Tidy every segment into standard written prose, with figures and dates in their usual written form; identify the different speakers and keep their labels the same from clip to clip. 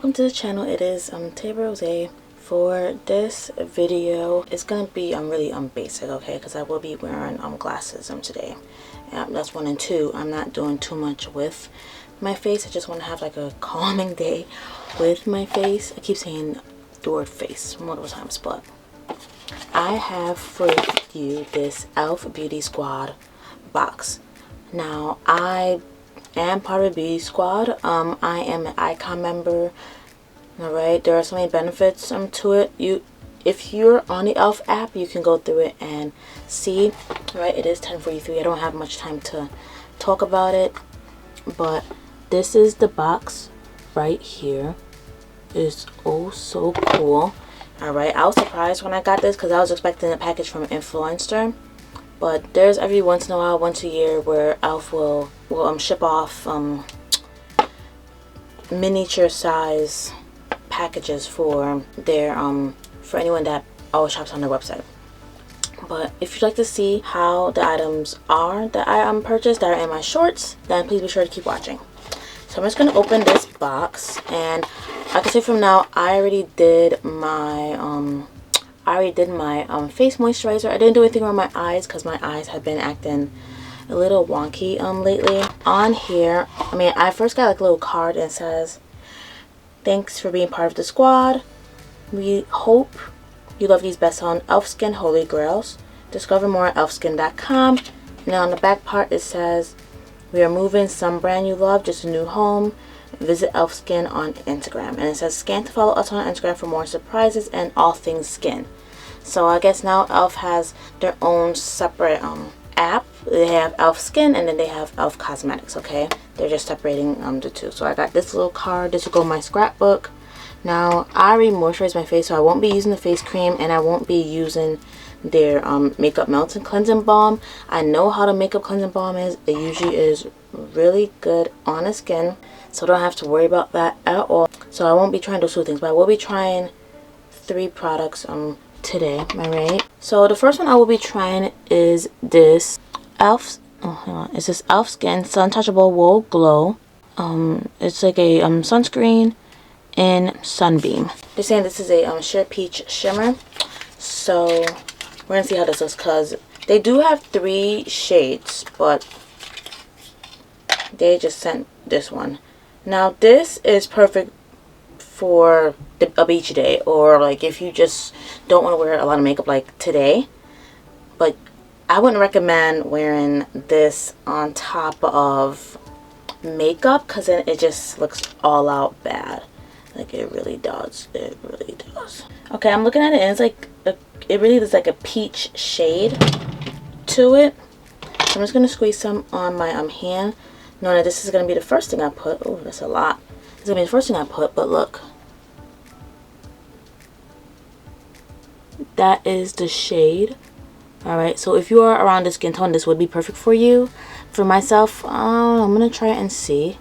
Speaker 1: welcome to the channel. It is Tay Rosé. For this video, it's gonna be really basic, okay, because I will be wearing glasses today. That's 1 and 2. I'm not doing too much with my face. I just want to have like a calming day with my face. I keep saying the word face multiple times, but I have for you this e.l.f. Beauty Squad box. Now I am part of a beauty squad. I am an icon member. Alright, there are so many benefits to it. If you're on the e.l.f. app, you can go through it and see. Right, it is 10:43. I don't have much time to talk about it, but this is the box right here. It's oh so cool. Alright, I was surprised when I got this because I was expecting a package from an influencer. But there's every once in a while, once a year, where e.l.f. will ship off miniature size packages for their for anyone that always shops on their website. But if you'd like to see how the items are that I purchased that are in my shorts, then please be sure to keep watching. So I'm just gonna open this box, and I can say from now I already did my face moisturizer. I didn't do anything on my eyes because my eyes have been acting a little wonky lately. On here, I first got like a little card and it says, "Thanks for being part of the squad. We hope you love these best-selling e.l.f. Skin Holy Grails. Discover more at elfskin.com." And on the back part it says, "We are moving some brand you love, just a new home. Visit e.l.f. Skin on Instagram." And it says, "Scan to follow us on Instagram for more surprises and all things skin." So I guess now e.l.f. has their own separate app. They have e.l.f. Skin and then they have e.l.f. Cosmetics, okay? They're just separating the two. So I got this little card. This will go in my scrapbook. Now, I already moisturized my face, so I won't be using the face cream and I won't be using their Makeup Melting Cleansing Balm. I know how the Makeup Cleansing Balm is. It usually is really good on the skin, so I don't have to worry about that at all. So I won't be trying those two things, but I will be trying 3 products today. Am I right? So the first one I will be trying is this e.l.f. It's this e.l.f. Skin Sun Touchable Wool Glow. It's like a sunscreen in Sunbeam. They're saying this is a sheer peach shimmer. So we're gonna see how this looks because they do have 3 shades, but they just sent this one. Now this is perfect for a beach day, or like if you just don't want to wear a lot of makeup like today. But I wouldn't recommend wearing this on top of makeup because then it just looks all out bad. Like it really does. It really does. Okay, I'm looking at it and it's like it really is like a peach shade to it. So I'm just gonna squeeze some on my hand, knowing that this is gonna be the first thing I put. Oh, that's a lot. It's gonna be the first thing I put, but look. That is the shade. Alright, so if you are around the skin tone, this would be perfect for you. For myself, I'm gonna try it and see.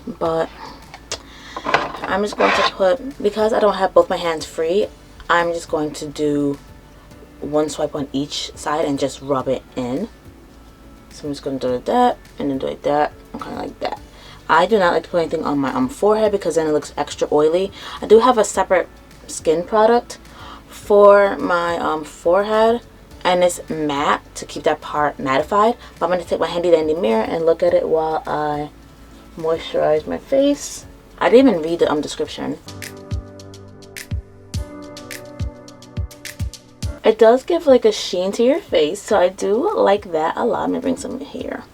Speaker 1: But I'm just going to put, because I don't have both my hands free, I'm just going to do 1 swipe on each side and just rub it in. So I'm just going to do it like that, and then do it like that, and kind of like that. I do not like to put anything on my forehead because then it looks extra oily. I do have a separate skin product for my forehead, and it's matte to keep that part mattified. But I'm going to take my handy dandy mirror and look at it while I moisturize my face. I didn't even read the description. It does give like a sheen to your face, so I do like that a lot. I'm gonna bring some here,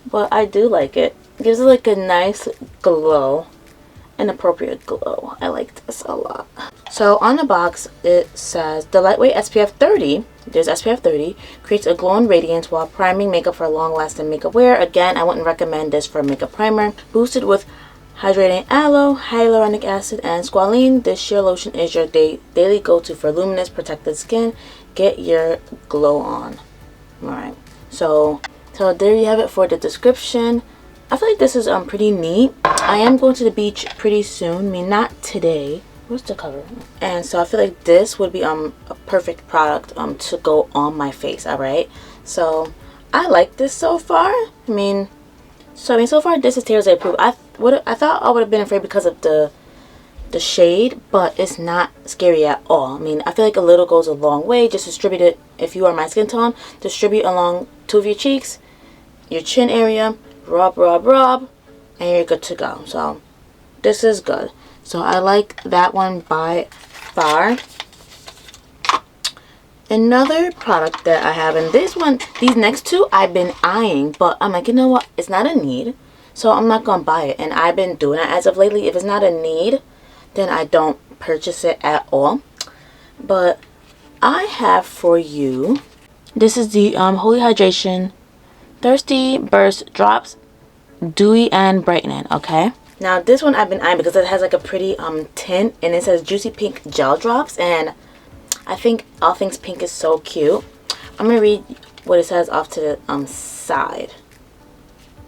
Speaker 1: but I do like it. It gives it like a nice glow, an appropriate glow. I like this a lot. So on the box it says the lightweight SPF 30. There's SPF 30 creates a glowing radiance while priming makeup for long-lasting makeup wear. Again, I wouldn't recommend this for a makeup primer. Boosted with hydrating aloe, hyaluronic acid, and squalene, this sheer lotion is your daily go-to for luminous, protected skin. Get your glow on. Alright, so there you have it for the description. I feel like this is pretty neat. I am going to the beach pretty soon. Not today. Where's the cover? And so I feel like this would be a perfect product to go on my face. Alright, so I like this so far. So I mean, so far this is Tay Rosé approved. I thought I would have been afraid because of the shade, but it's not scary at all. I mean, I feel like a little goes a long way. Just distribute it. If you are my skin tone, distribute along 2 of your cheeks, your chin area, rub, and you're good to go. So this is good. So I like that one by far. Another product that I have, and these next two I've been eyeing, but I'm like, you know what, it's not a need, so I'm not gonna buy it. And I've been doing it as of lately. If it's not a need, then I don't purchase it at all. But I have for you, this is the Holy Hydration Thirsty Burst Drops Dewy and Brightening. Okay, now this one I've been eyeing because it has like a pretty tint, and it says Juicy Pink Gel Drops, and I think all things pink is so cute. I'm gonna read what it says off to the side.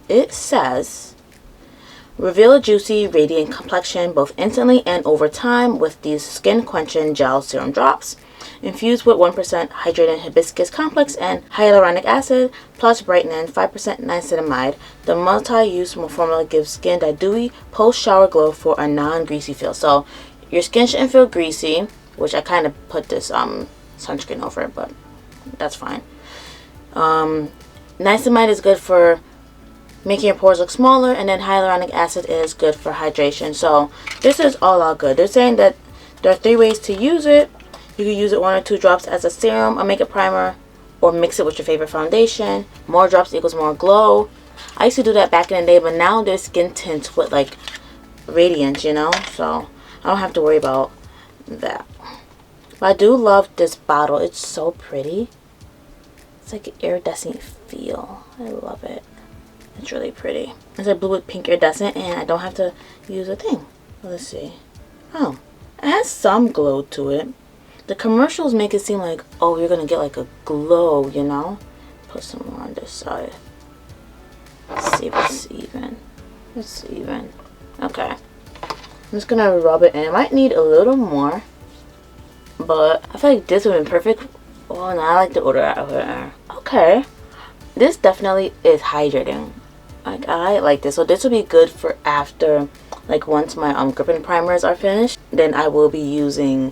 Speaker 1: It says, reveal a juicy, radiant complexion both instantly and over time with these skin quenching gel serum drops. Infused with 1% hydrating hibiscus complex and hyaluronic acid plus brightening 5% niacinamide, the multi-use formula gives skin that dewy post-shower glow for a non-greasy feel. So your skin shouldn't feel greasy, which I kind of put this sunscreen over it, but that's fine. Niacinamide is good for making your pores look smaller, and then hyaluronic acid is good for hydration. So this is all out good. They're saying that there are 3 ways to use it. You can use it 1 or 2 drops as a serum, a makeup primer, or mix it with your favorite foundation. More drops equals more glow. I used to do that back in the day, but now there's skin tints with like radiance, you know, so I don't have to worry about that. But I do love this bottle. It's so pretty. It's like an iridescent feel. I love it. It's really pretty. It's like blue with pink iridescent, and I don't have to use a thing. Let's see. Oh, it has some glow to it. The commercials make it seem like, oh, you're gonna get like a glow, you know. Put some more on this side. Let's see if it's even. It's even. Okay. I'm just gonna rub it in. It might need a little more, but I feel like this would be perfect. Oh, no, I like the odor out of it. Okay. This definitely is hydrating. Like, I like this. So this will be good for after, like, once my gripping primers are finished, then I will be using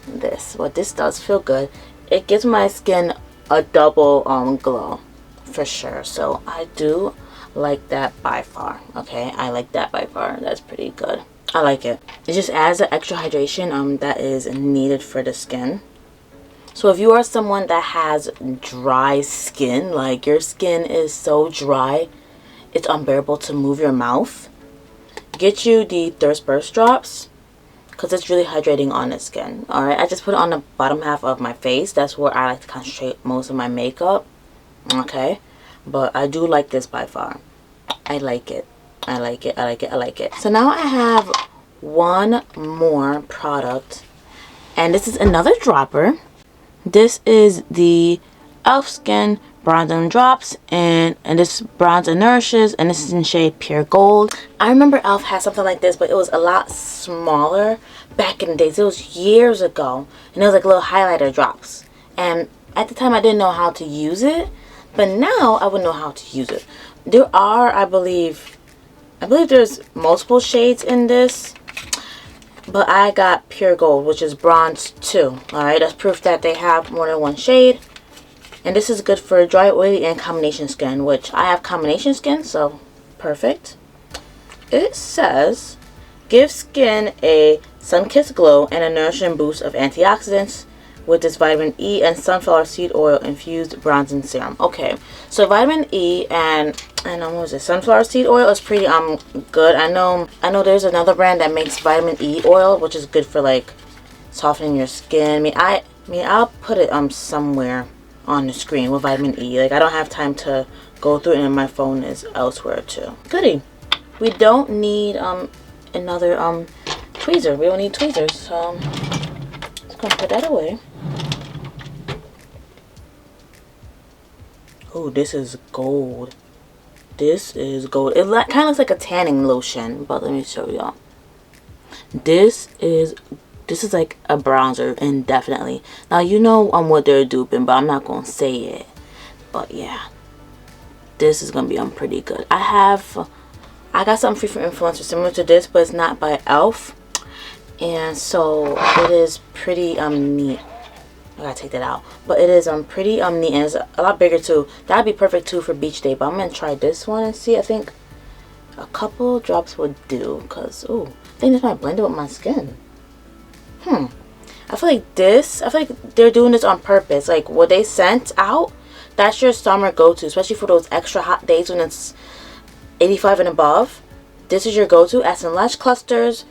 Speaker 1: this. Well, this does feel good. It gives my skin a double glow for sure. So I do like that by far. Okay, I like that by far. That's pretty good. I like it. It just adds the extra hydration that is needed for the skin. So if you are someone that has dry skin, like your skin is so dry it's unbearable to move your mouth, get you the Thirst Burst Drops, because it's really hydrating on the skin. Alright, I just put it on the bottom half of my face. That's where I like to concentrate most of my makeup. Okay, but I do like this by far. I like it. I like it. I like it. I like it. So now I have one more product, and this is another dropper. This is the e.l.f. Skin Bronzing Drops, and this Bronze and Nourishes, and this is in shade Pure Gold. I remember e.l.f. had something like this, but it was a lot smaller back in the days. It was years ago, and it was like little highlighter drops. And at the time, I didn't know how to use it, but now I would know how to use it. There are, I believe there's multiple shades in this, but I got Pure Gold, which is bronze too. Alright, that's proof that they have more than one shade. And this is good for dry, oily, and combination skin, which I have combination skin, so perfect. It says, give skin a sun-kissed glow and a nourishing boost of antioxidants with this vitamin E and sunflower seed oil infused bronzing serum. Okay, so vitamin E and what was it, sunflower seed oil is pretty good. I know there's another brand that makes vitamin E oil, which is good for like softening your skin. I mean I'll put it somewhere on the screen with vitamin E. Like, I don't have time to go through it, and my phone is elsewhere too. Goody. We don't need another tweezer. We don't need tweezers, so just gonna put that away. Oh, this is gold. This is gold. It kind of looks like a tanning lotion, but let me show y'all. This is like a bronzer, indefinitely. Now, you know what they're duping, but I'm not gonna say it. But yeah, this is gonna be pretty good. I got something free from influencer similar to this, but it's not by e.l.f. And so it is pretty neat. I gotta take that out, but it is pretty neat, and it's a lot bigger too. That'd be perfect too for beach day, but I'm gonna try this one and see. I think a couple drops would do, because ooh, I think this might blend it with my skin. I feel like they're doing this on purpose. Like what they sent out, that's your summer go-to, especially for those extra hot days when it's 85 and above. This is your go-to. Add some lash clusters,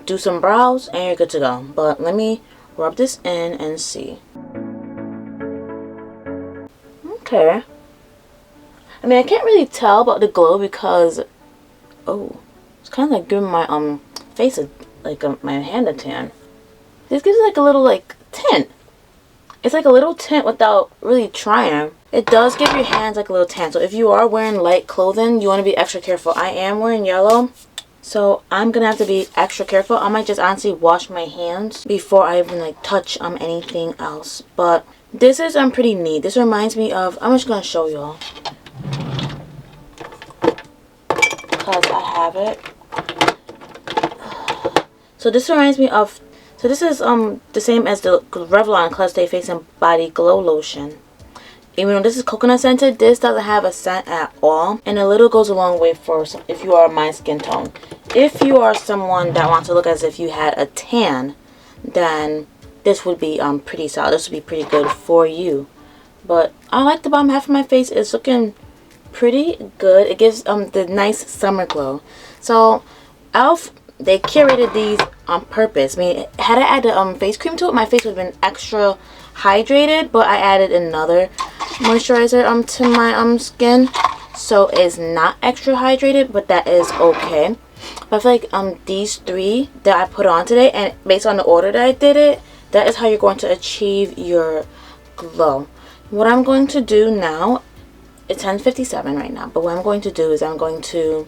Speaker 1: do some brows, and you're good to go. But let me rub this in and see. Okay. I mean, I can't really tell about the glow because, oh, it's kind of like giving my face my hand a tan. This gives it like a little like tint. It's like a little tint without really trying. It does give your hands like a little tan. So if you are wearing light clothing, you want to be extra careful. I am wearing yellow, so I'm gonna have to be extra careful. I might just honestly wash my hands before I even like touch anything else. But this is pretty neat. This reminds me of, I'm just gonna show y'all because I have it. So this reminds me of, so this is the same as the Revlon Clustay Face and Body Glow Lotion. Even though this is coconut scented, this doesn't have a scent at all, and a little goes a long way for if you are my skin tone. If you are someone that wants to look as if you had a tan, then this would be pretty solid. This would be pretty good for you. But I like the bottom half of my face. It's looking pretty good. It gives the nice summer glow. So e.l.f., they curated these on purpose. I mean, had I added face cream to it, my face would have been extra hydrated, but I added another moisturizer to my skin, so it's not extra hydrated, but that is okay. But I feel like these three that I put on today, and based on the order that I did it, that is how you're going to achieve your glow. What I'm going to do now, it's 10:57 right now, but what I'm going to do is I'm going to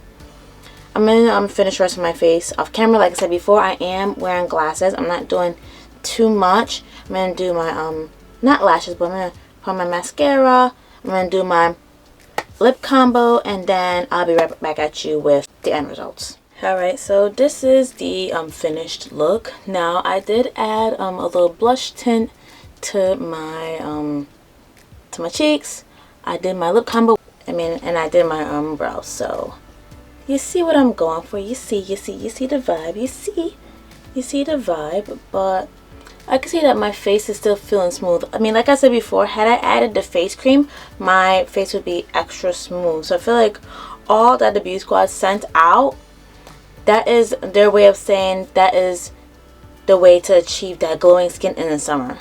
Speaker 1: finish the rest of my face off camera. Like I said before, I am wearing glasses. I'm not doing too much. I'm going to do my, not lashes, but I'm going to put on my mascara. I'm going to do my lip combo, and then I'll be right back at you with the end results. Alright, so this is the finished look. Now, I did add a little blush tint to my cheeks. I did my lip combo, and I did my brows, so you see what I'm going for. You see the vibe. You see the vibe, but I can see that my face is still feeling smooth. I mean, like I said before, had I added the face cream, my face would be extra smooth. So I feel like all that the Beauty Squad sent out, that is their way of saying that is the way to achieve that glowing skin in the summer.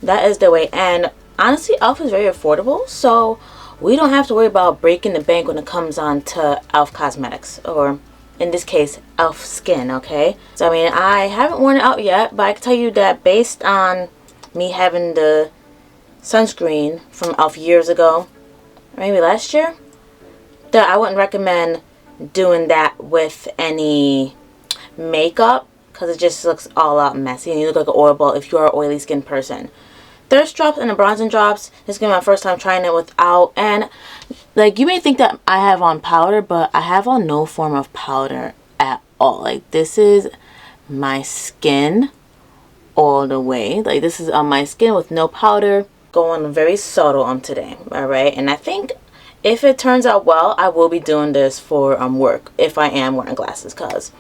Speaker 1: That is the way. And honestly, e.l.f. is very affordable, so we don't have to worry about breaking the bank when it comes on to e.l.f. cosmetics, or in this case, e.l.f. skin, okay? So, I mean, I haven't worn it out yet, but I can tell you that based on me having the sunscreen from e.l.f. years ago, maybe last year, that I wouldn't recommend doing that with any makeup, because it just looks all out messy, and you look like an oil ball if you are an oily skin person. Thirst drops and the bronzing drops, this is gonna be my first time trying it without, and like you may think that I have on powder, but I have on no form of powder at all. Like this is my skin all the way. Like this is on my skin with no powder, going very subtle today. All right, and I think if it turns out well, I will be doing this for work if I am wearing glasses, because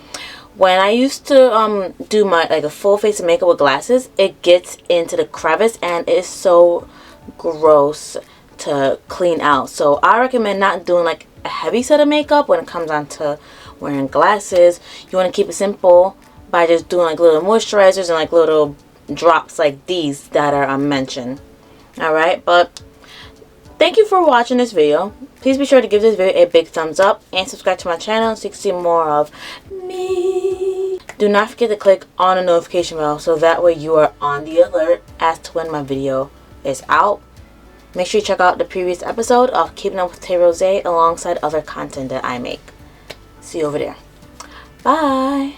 Speaker 1: when I used to do my a full face of makeup with glasses, it gets into the crevice and it is so gross to clean out. So I recommend not doing like a heavy set of makeup when it comes on to wearing glasses. You want to keep it simple by just doing like little moisturizers and like little drops like these that are mentioned. Alright, but thank you for watching this video. Please be sure to give this video a big thumbs up and subscribe to my channel so you can see more of me. Do not forget to click on the notification bell so that way you are on the alert as to when my video is out. Make sure you check out the previous episode of Keeping Up with Tay Rosé alongside other content that I make. See you over there. Bye.